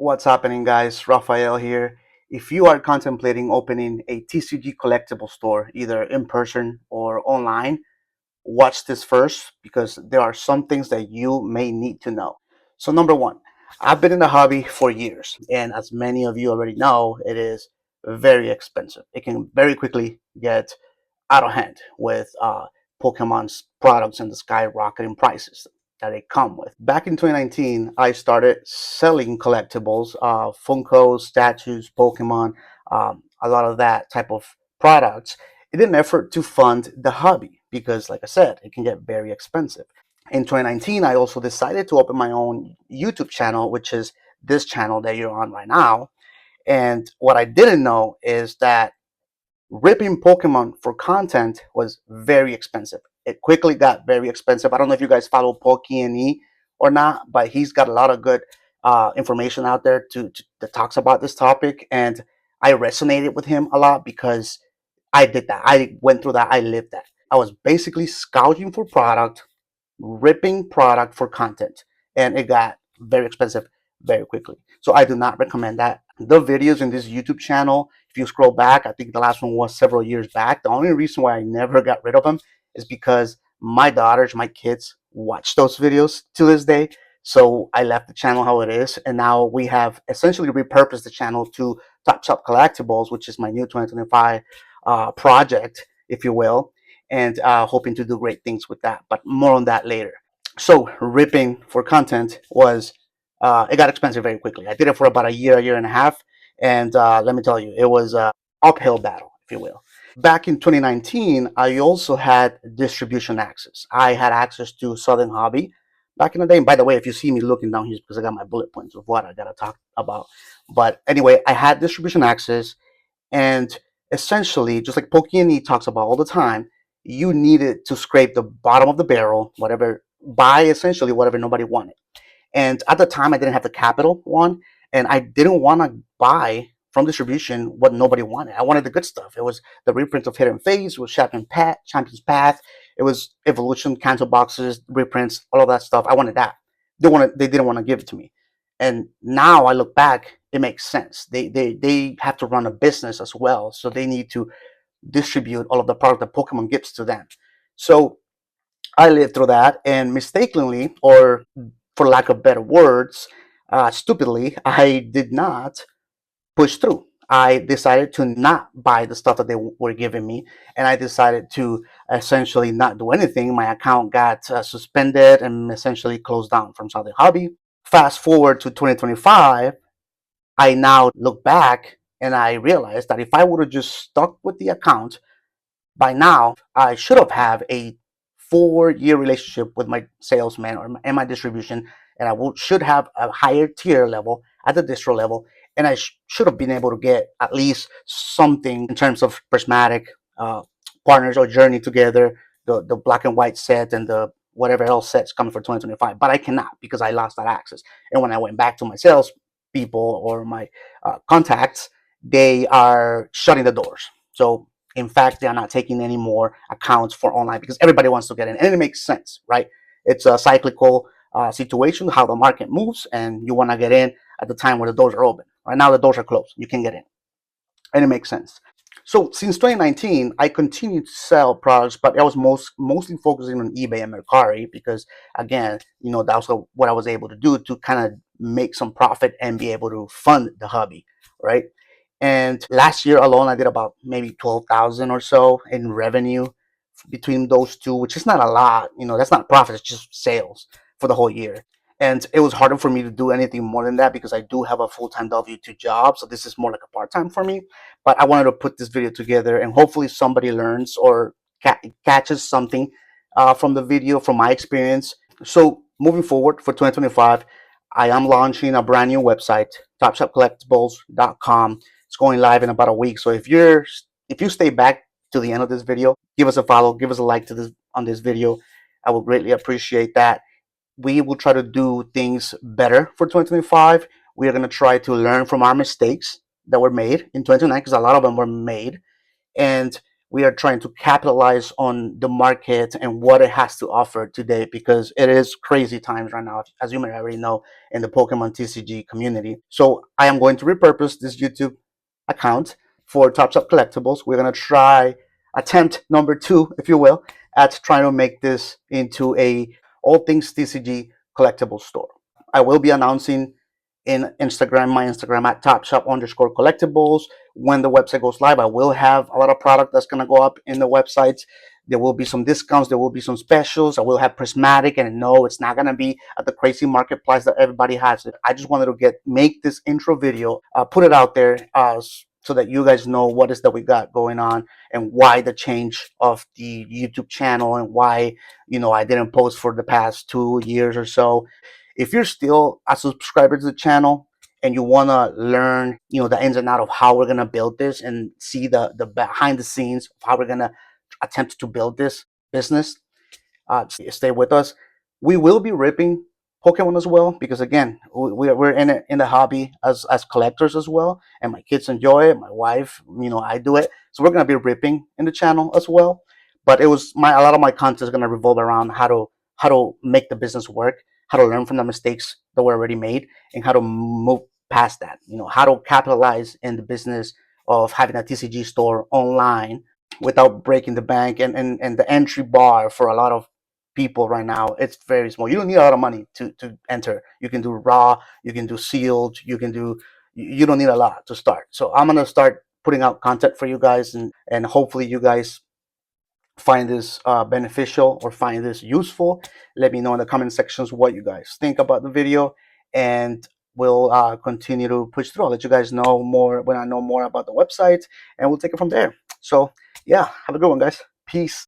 What's happening, guys? Rafael here. If you are contemplating opening a TCG collectible store, either in person or online, watch this first because there are some things that you may need to know. So, number one, I've been in the hobby for years, and as many of you already know, it is very expensive. It can very quickly get out of hand with Pokemon's products and the skyrocketing prices that they come with. Back in 2019, I started selling collectibles, Funkos, statues, Pokemon, a lot of that type of products in an effort to fund the hobby because, like I said, it can get very expensive. In 2019, I also decided to open my own YouTube channel, which is this channel that you're on right now. And what I didn't know is that ripping Pokemon for content was very expensive. It quickly got very expensive. I don't know if you guys follow Pokey or not, but he's got a lot of good information out there that talks about this topic, and I resonated with him a lot because I did that. I went through that. I lived that. I was basically scouting for product, ripping product for content, and it got very expensive very quickly. So I do not recommend that. The videos in this YouTube channel, if you scroll back, I think the last one was several years back. The only reason why I never got rid of them is because my daughters, my kids watch those videos to this day. So I left the channel how it is, and now we have essentially repurposed the channel to Topshop Collectibles, which is my new 2025 project, if you will, and hoping to do great things with that. But more on that later. So ripping for content was it got expensive very quickly. I did it for about a year and a half, and let me tell you, it was an uphill battle, if you will. Back in 2019, I also had distribution access. I had access to Southern Hobby back in the day. And by the way, if you see me looking down here, it's because I got my bullet points of what I gotta talk about. But anyway, I had distribution access, and essentially, just like Pokey talks about all the time, you needed to scrape the bottom of the barrel, whatever, buy essentially whatever nobody wanted. And at the time, I didn't have the capital one, and I didn't want to buy from distribution what nobody wanted. I wanted the good stuff. It was the reprint of Hidden Phase, it was Champion's Path, it was Evolution, cancel boxes, reprints, all of that stuff. I wanted that. They didn't want to give it to me. And now I look back, it makes sense. They have to run a business as well, so they need to distribute all of the product that Pokemon gives to them. So I lived through that, and mistakenly, or for lack of better words, stupidly, I did not push through. I decided to not buy the stuff that they were giving me, and I decided to essentially not do anything. My account got suspended and essentially closed down from Saudi Hobby. Fast forward to 2025, I now look back and I realized that if I would have just stuck with the account, by now I should have had a 4-year relationship with my salesman and my distribution, and should have a higher tier level at the distro level, and I should have been able to get at least something in terms of prismatic partners or journey together, the black and white set and the whatever else sets coming for 2025. But I cannot because I lost that access. And when I went back to my sales people or my contacts, they are shutting the doors. So in fact, they are not taking any more accounts for online because everybody wants to get in, and it makes sense, right? It's a cyclical situation, how the market moves, and you want to get in at the time where the doors are open. Right now, the doors are closed. You can get in, and it makes sense. So since 2019, I continued to sell products, but I was mostly focusing on eBay and Mercari because, again, that was what I was able to do to kind of make some profit and be able to fund the hobby, right? And last year alone, I did about maybe 12,000 or so in revenue between those two, which is not a lot. That's not profit; it's just sales for the whole year. And it was harder for me to do anything more than that because I do have a full-time W-2 job. So this is more like a part-time for me. But I wanted to put this video together, and hopefully somebody learns or catches something from the video, from my experience. So moving forward for 2025, I am launching a brand new website, topshopcollectibles.com. It's going live in about a week. So if you stay back to the end of this video, give us a follow, give us a like to this on this video. I will greatly appreciate that. We will try to do things better for 2025. We are going to try to learn from our mistakes that were made in 2029 because a lot of them were made, and we are trying to capitalize on the market and what it has to offer today, because it is crazy times right now, as you may already know, in the Pokemon TCG community. So I am going to repurpose this YouTube account for Topshop Collectibles. We're going to try attempt number two, if you will, at trying to make this into a all things TCG collectible store. I will be announcing in Instagram, my Instagram at Topshop_collectibles. When the website goes live, I will have a lot of product that's going to go up in the website. There will be some discounts. There will be some specials. I will have prismatic, and no, it's not going to be at the crazy market price that everybody has. I just wanted to make this intro video, put it out there, so that you guys know what is that we got going on and why the change of the YouTube channel and why, I didn't post for the past 2 years or so. If you're still a subscriber to the channel and you want to learn, the ins and out of how we're going to build this and see the behind the scenes of how we're going to attempt to build this business, stay with us. We will be ripping Pokemon as well, because again, we're in it, in the hobby as collectors as well, and my kids enjoy it. My wife, I do it, so we're gonna be ripping in the channel as well. But a lot of my content is gonna revolve around how to make the business work, how to learn from the mistakes that were already made, and how to move past that. How to capitalize in the business of having a TCG store online without breaking the bank, and the entry bar for a lot of people right now, it's very small. You don't need a lot of money to enter. You can do raw, you can do sealed, you don't need a lot to start. So I'm gonna start putting out content for you guys, and hopefully you guys find this beneficial or find this useful. Let me know in the comment sections what you guys think about the video, and we'll continue to push through. I'll let you guys know more when I know more about the website, and we'll take it from there. So yeah, have a good one, guys. Peace.